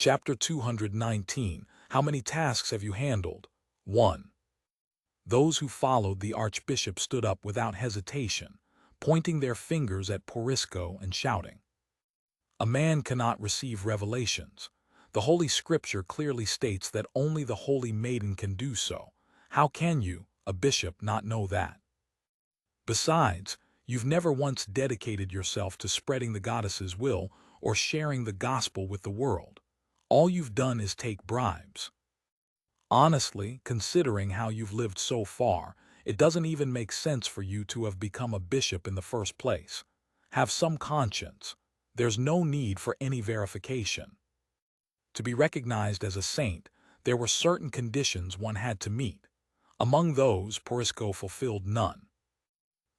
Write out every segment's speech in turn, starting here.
Chapter 219. How many tasks have you handled? 1. Those who followed the archbishop stood up without hesitation, pointing their fingers at Porisco and shouting, "A man cannot receive revelations. The Holy Scripture clearly states that only the Holy Maiden can do so. How can you, a bishop, not know that? Besides, you've never once dedicated yourself to spreading the goddess's will or sharing the gospel with the world. All you've done is take bribes. Honestly, considering how you've lived so far, it doesn't even make sense for you to have become a bishop in the first place. Have some conscience. There's no need for any verification. To be recognized as a saint, there were certain conditions one had to meet. Among those, Porisco fulfilled none.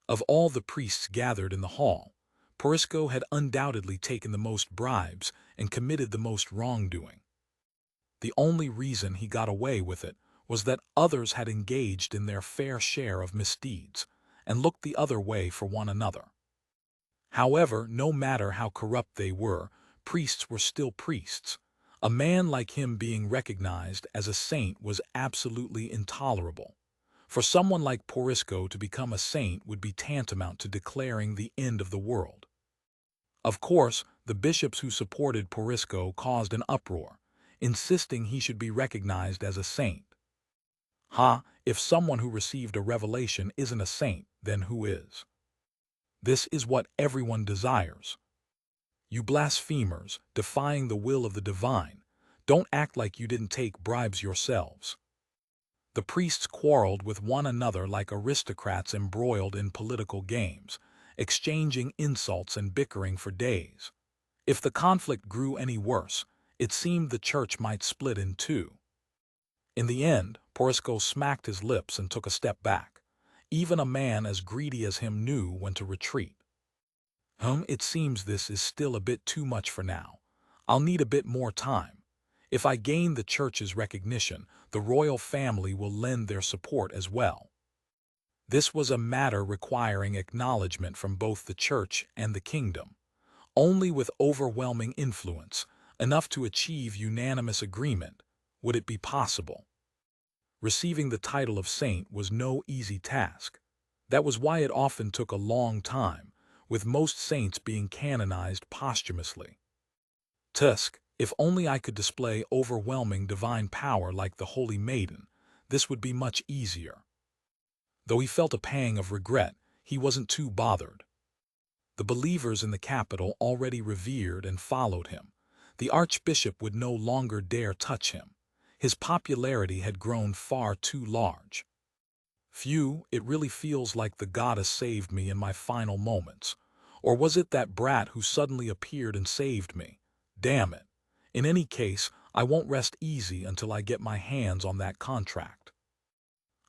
Of all the priests gathered in the hall, Porisco had undoubtedly taken the most bribes and committed the most wrongdoing. The only reason he got away with it was that others had engaged in their fair share of misdeeds and looked the other way for one another. However, no matter how corrupt they were, priests were still priests. A man like him being recognized as a saint was absolutely intolerable. For someone like Porisco to become a saint would be tantamount to declaring the end of the world. Of course, the bishops who supported Porisco caused an uproar, insisting he should be recognized as a saint. If someone who received a revelation isn't a saint, then who is? This is what everyone desires. You blasphemers, defying the will of the divine, don't act like you didn't take bribes yourselves. The priests quarreled with one another like aristocrats embroiled in political games, exchanging insults and bickering for days. If the conflict grew any worse, it seemed the church might split in two. In the end, Porisco smacked his lips and took a step back. Even a man as greedy as him knew when to retreat. It seems this is still a bit too much for now. I'll need a bit more time. If I gain the church's recognition, the royal family will lend their support as well. This was a matter requiring acknowledgement from both the church and the kingdom. Only with overwhelming influence, enough to achieve unanimous agreement, would it be possible. Receiving the title of saint was no easy task. That was why it often took a long time, with most saints being canonized posthumously. Tusk, if only I could display overwhelming divine power like the Holy Maiden, this would be much easier. Though he felt a pang of regret, he wasn't too bothered. The believers in the capital already revered and followed him. The archbishop would no longer dare touch him. His popularity had grown far too large. Phew, it really feels like the goddess saved me in my final moments. Or was it that brat who suddenly appeared and saved me? Damn it. In any case, I won't rest easy until I get my hands on that contract.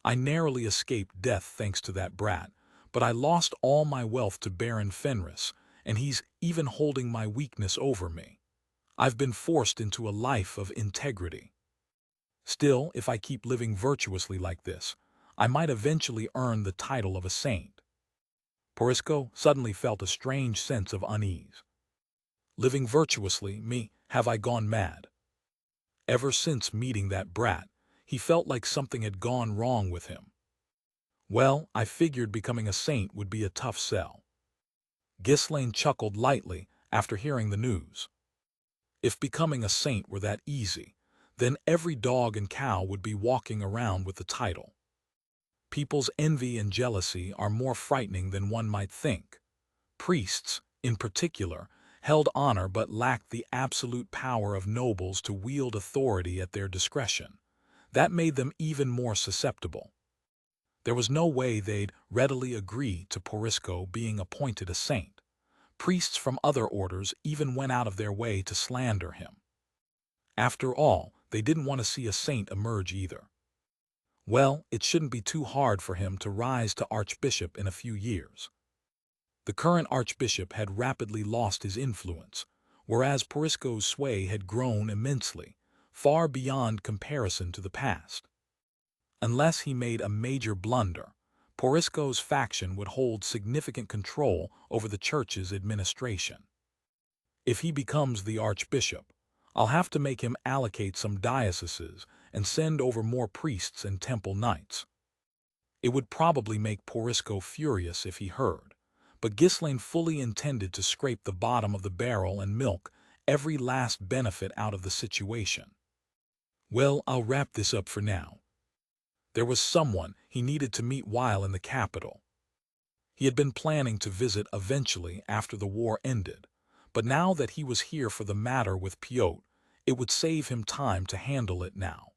I narrowly escaped death thanks to that brat, but I lost all my wealth to Baron Fenris, and he's even holding my weakness over me. I've been forced into a life of integrity. Still, if I keep living virtuously like this, I might eventually earn the title of a saint. Porisco suddenly felt a strange sense of unease. Living virtuously, have I gone mad? Ever since meeting that brat, he felt like something had gone wrong with him. Well, I figured becoming a saint would be a tough sell. Ghislaine chuckled lightly after hearing the news. If becoming a saint were that easy, then every dog and cow would be walking around with the title. People's envy and jealousy are more frightening than one might think. Priests, in particular, held honor but lacked the absolute power of nobles to wield authority at their discretion. That made them even more susceptible. There was no way they'd readily agree to Porisco being appointed a saint. Priests from other orders even went out of their way to slander him. After all, they didn't want to see a saint emerge either. Well, it shouldn't be too hard for him to rise to archbishop in a few years. The current archbishop had rapidly lost his influence, whereas Porisco's sway had grown immensely, far beyond comparison to the past. Unless he made a major blunder, Porisco's faction would hold significant control over the church's administration. If he becomes the archbishop, I'll have to make him allocate some dioceses and send over more priests and temple knights. It would probably make Porisco furious if he heard, but Ghislaine fully intended to scrape the bottom of the barrel and milk every last benefit out of the situation. Well, I'll wrap this up for now. There was someone he needed to meet while in the capital. He had been planning to visit eventually after the war ended, but now that he was here for the matter with Piotr, it would save him time to handle it now.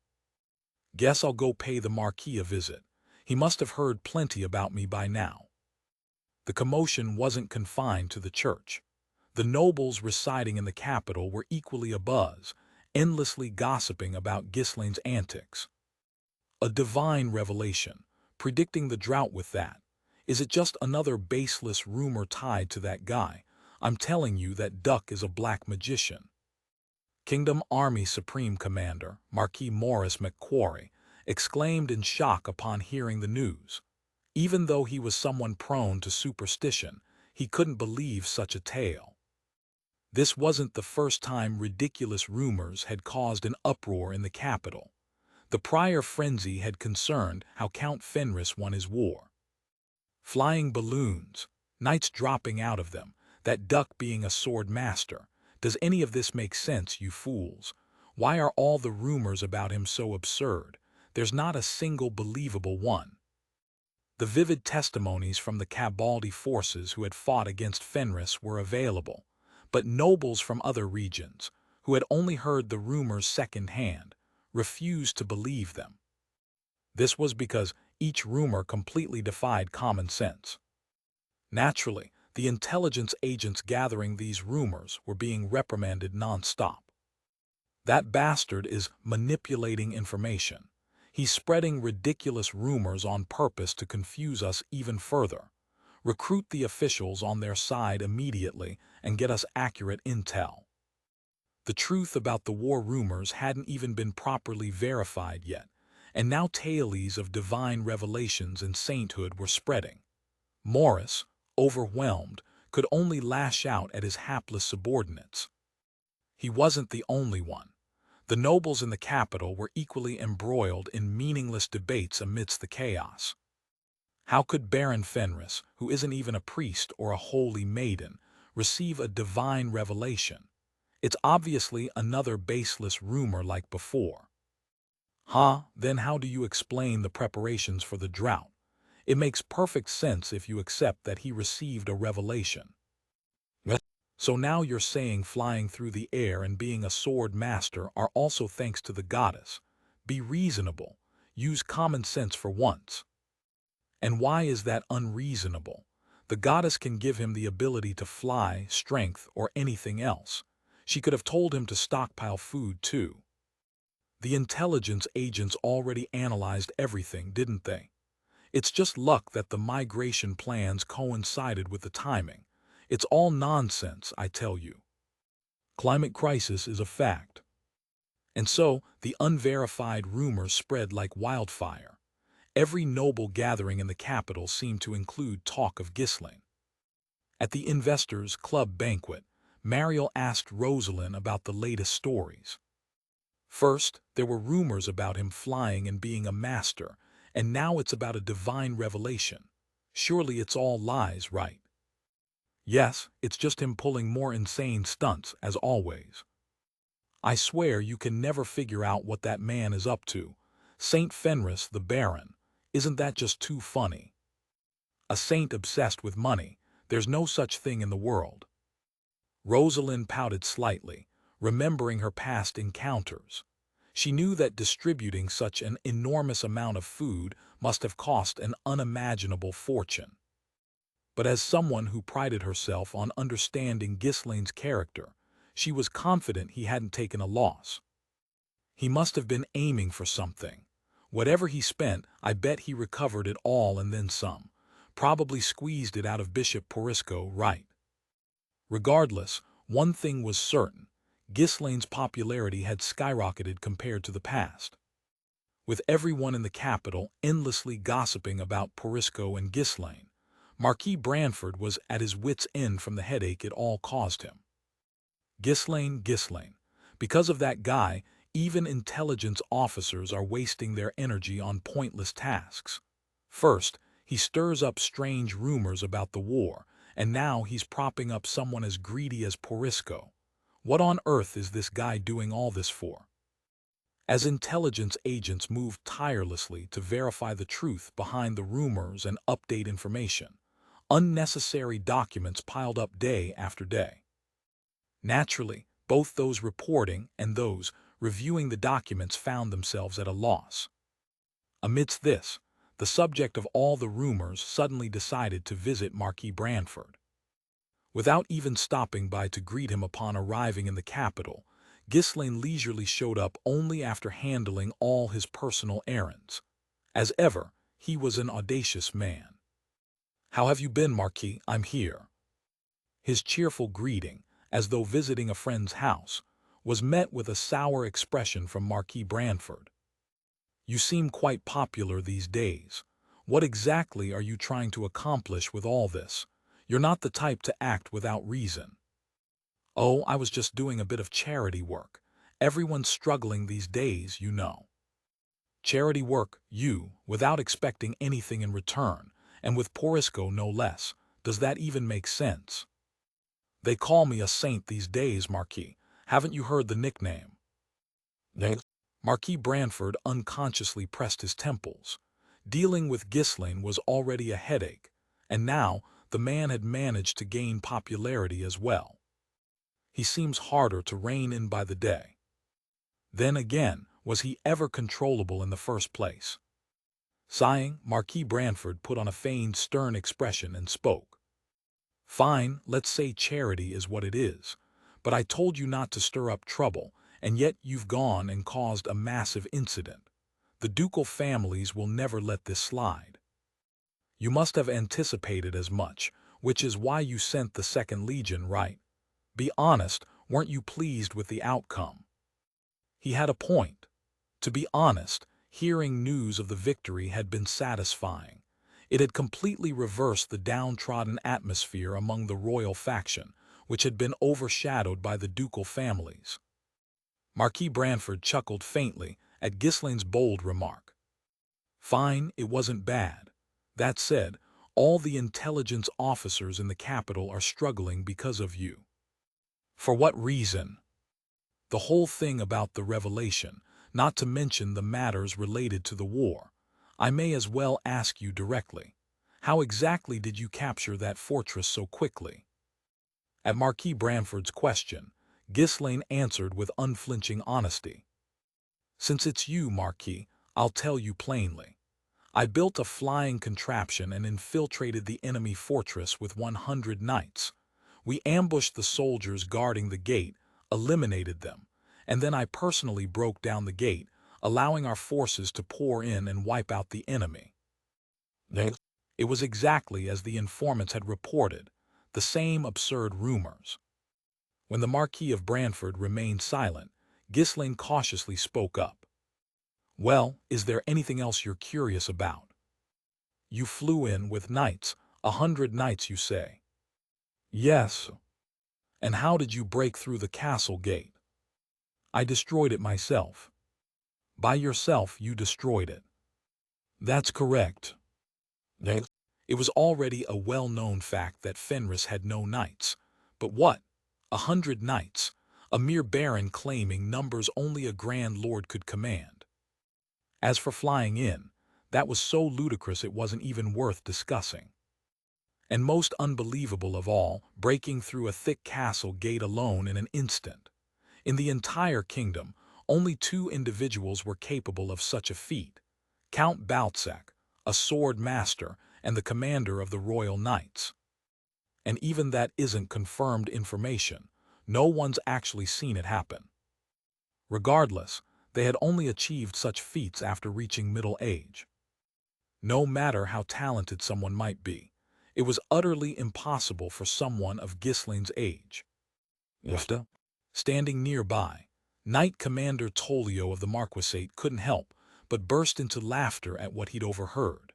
Guess I'll go pay the Marquis a visit. He must have heard plenty about me by now. The commotion wasn't confined to the church. The nobles residing in the capital were equally abuzz, endlessly gossiping about Ghislaine's antics. A divine revelation, predicting the drought with that. Is it just another baseless rumor tied to that guy? I'm telling you that Duck is a black magician. Kingdom Army Supreme Commander, Marquis Maurice McQuarrie, exclaimed in shock upon hearing the news. Even though he was someone prone to superstition, he couldn't believe such a tale. This wasn't the first time ridiculous rumors had caused an uproar in the capital. The prior frenzy had concerned how Count Fenris won his war. Flying balloons, knights dropping out of them, that Duck being a sword master. Does any of this make sense, you fools? Why are all the rumors about him so absurd? There's not a single believable one. The vivid testimonies from the Cabaldi forces who had fought against Fenris were available, but nobles from other regions, who had only heard the rumors second-hand, refused to believe them. This was because each rumor completely defied common sense. Naturally, the intelligence agents gathering these rumors were being reprimanded non-stop. That bastard is manipulating information. He's spreading ridiculous rumors on purpose to confuse us even further. Recruit the officials on their side immediately and get us accurate intel. The truth about the war rumors hadn't even been properly verified yet, and now tales of divine revelations and sainthood were spreading. Maurice, overwhelmed, could only lash out at his hapless subordinates. He wasn't the only one. The nobles in the capital were equally embroiled in meaningless debates amidst the chaos. How could Baron Fenris, who isn't even a priest or a holy maiden, receive a divine revelation? It's obviously another baseless rumor like before. Then how do you explain the preparations for the drought? It makes perfect sense if you accept that he received a revelation. So now you're saying flying through the air and being a sword master are also thanks to the goddess. Be reasonable. Use common sense for once. And why is that unreasonable? The goddess can give him the ability to fly, strength, or anything else. She could have told him to stockpile food too. The intelligence agents already analyzed everything, didn't they? It's just luck that the migration plans coincided with the timing. It's all nonsense, I tell you. Climate crisis is a fact. And so, the unverified rumors spread like wildfire. Every noble gathering in the capital seemed to include talk of Ghislaine. At the investors' club banquet, Mariel asked Rosalind about the latest stories. First, there were rumors about him flying and being a master, and now it's about a divine revelation. Surely it's all lies, right? Yes, it's just him pulling more insane stunts, as always. I swear you can never figure out what that man is up to. Saint Fenris the Baron. Isn't that just too funny? A saint obsessed with money. There's no such thing in the world. Rosalind pouted slightly, remembering her past encounters. She knew that distributing such an enormous amount of food must have cost an unimaginable fortune. But as someone who prided herself on understanding Ghislaine's character, she was confident he hadn't taken a loss. He must have been aiming for something. Whatever he spent, I bet he recovered it all and then some. Probably squeezed it out of Bishop Porisco, right? Regardless, one thing was certain. Ghislaine's popularity had skyrocketed compared to the past. With everyone in the capital endlessly gossiping about Porisco and Ghislaine, Marquis Branford was at his wits' end from the headache it all caused him. Ghislaine, Because of that guy, even intelligence officers are wasting their energy on pointless tasks. First, he stirs up strange rumors about the war, and now he's propping up someone as greedy as Porisco. What on earth is this guy doing all this for? As intelligence agents move tirelessly to verify the truth behind the rumors and update information, unnecessary documents piled up day after day. Naturally, both those reporting and those reviewing the documents found themselves at a loss. Amidst this, the subject of all the rumors suddenly decided to visit Marquis Branford. Without even stopping by to greet him upon arriving in the capital, Ghislaine leisurely showed up only after handling all his personal errands. As ever, he was an audacious man. "How have you been, Marquis? I'm here." His cheerful greeting, as though visiting a friend's house, was met with a sour expression from Marquis Branford. "You seem quite popular these days. What exactly are you trying to accomplish with all this? You're not the type to act without reason." "Oh, I was just doing a bit of charity work. Everyone's struggling these days, you know." "Charity work, without expecting anything in return, and with Porisco no less. Does that even make sense?" "They call me a saint these days, Marquis. Haven't you heard the nickname?" "Yes." Marquis Branford unconsciously pressed his temples. Dealing with Ghislaine was already a headache, and now the man had managed to gain popularity as well. He seems harder to rein in by the day. Then again, was he ever controllable in the first place? Sighing, Marquis Branford put on a feigned stern expression and spoke. "Fine, let's say charity is what it is. But I told you not to stir up trouble, and yet you've gone and caused a massive incident. The ducal families will never let this slide. You must have anticipated as much, which is why you sent the Second Legion, right? Be honest, weren't you pleased with the outcome?" He had a point. To be honest, hearing news of the victory had been satisfying. It had completely reversed the downtrodden atmosphere among the royal faction, which had been overshadowed by the ducal families. Marquis Branford chuckled faintly at Ghislaine's bold remark. "Fine, it wasn't bad. That said, all the intelligence officers in the capital are struggling because of you." "For what reason?" "The whole thing about the revelation, not to mention the matters related to the war. I may as well ask you directly. How exactly did you capture that fortress so quickly?" At Marquis Branford's question, Ghislaine answered with unflinching honesty. "Since it's you, Marquis, I'll tell you plainly. I built a flying contraption and infiltrated the enemy fortress with 100 knights. We ambushed the soldiers guarding the gate, eliminated them, and then I personally broke down the gate, allowing our forces to pour in and wipe out the enemy." It was exactly as the informants had reported, the same absurd rumors. When the Marquis of Branford remained silent, Ghislaine cautiously spoke up. "Well, is there anything else you're curious about? You flew in with knights, 100 knights you say?" "Yes." "And how did you break through the castle gate?" "I destroyed it myself." "By yourself you destroyed it?" "That's correct." It was already a well-known fact that Fenris had no knights. But what? 100 knights, a mere baron claiming numbers only a grand lord could command. As for flying in, that was so ludicrous it wasn't even worth discussing. And most unbelievable of all, breaking through a thick castle gate alone in an instant. In the entire kingdom, only 2 individuals were capable of such a feat: Count Baltzac, a sword master, and the commander of the Royal Knights. And even that isn't confirmed information. No one's actually seen it happen. Regardless, they had only achieved such feats after reaching middle age. No matter how talented someone might be, it was utterly impossible for someone of Ghislaine's age. Standing nearby, Knight Commander Tolio of the Marquisate couldn't help but burst into laughter at what he'd overheard.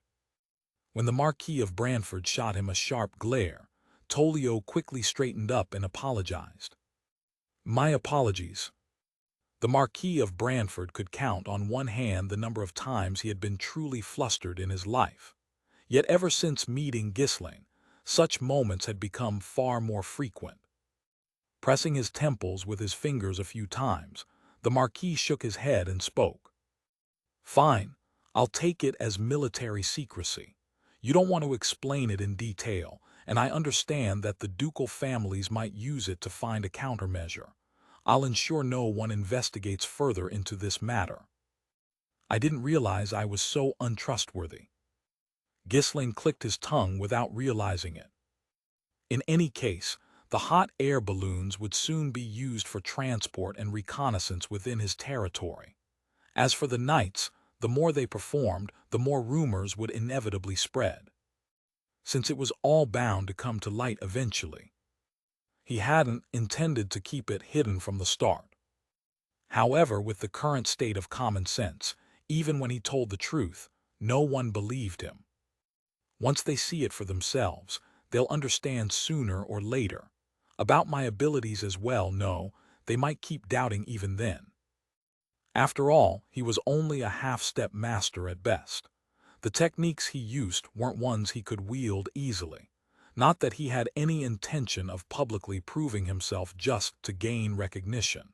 When the Marquis of Branford shot him a sharp glare, Tolio quickly straightened up and apologized. "My apologies. The Marquis of Brantford could count on one hand the number of times he had been truly flustered in his life. Yet ever since meeting Ghislaine, such moments had become far more frequent. Pressing his temples with his fingers a few times, the Marquis shook his head and spoke. "Fine, I'll take it as military secrecy. You don't want to explain it in detail, and I understand that the ducal families might use it to find a countermeasure. I'll ensure no one investigates further into this matter." I didn't realize I was so untrustworthy. Ghislaine clicked his tongue without realizing it. In any case, the hot air balloons would soon be used for transport and reconnaissance within his territory. As for the knights, the more they performed, the more rumors would inevitably spread, since it was all bound to come to light eventually. He hadn't intended to keep it hidden from the start. However, with the current state of common sense, even when he told the truth, no one believed him. Once they see it for themselves, they'll understand sooner or later. About my abilities as well, no, they might keep doubting even then. After all, he was only a half-step master at best. The techniques he used weren't ones he could wield easily. Not that he had any intention of publicly proving himself just to gain recognition.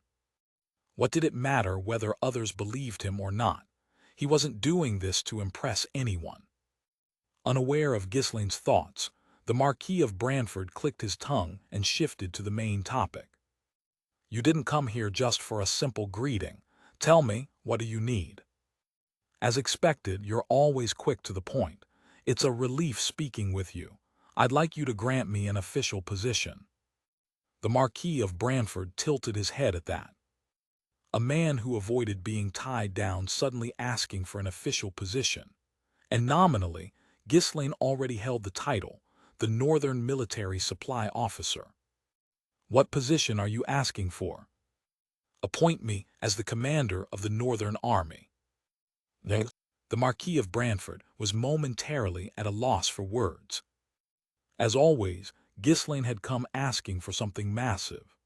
What did it matter whether others believed him or not? He wasn't doing this to impress anyone. Unaware of Ghislaine's thoughts, the Marquis of Brantford clicked his tongue and shifted to the main topic. "You didn't come here just for a simple greeting. Tell me, what do you need?" As expected, you're always quick to the point. It's a relief speaking with you. I'd like you to grant me an official position. The Marquis of Brantford tilted his head at that. A man who avoided being tied down suddenly asking for an official position. And nominally, Ghislaine already held the title, the Northern Military Supply Officer. "What position are you asking for?" "Appoint me as the commander of the Northern Army." The Marquis of Brantford was momentarily at a loss for words. As always, Ghislaine had come asking for something massive.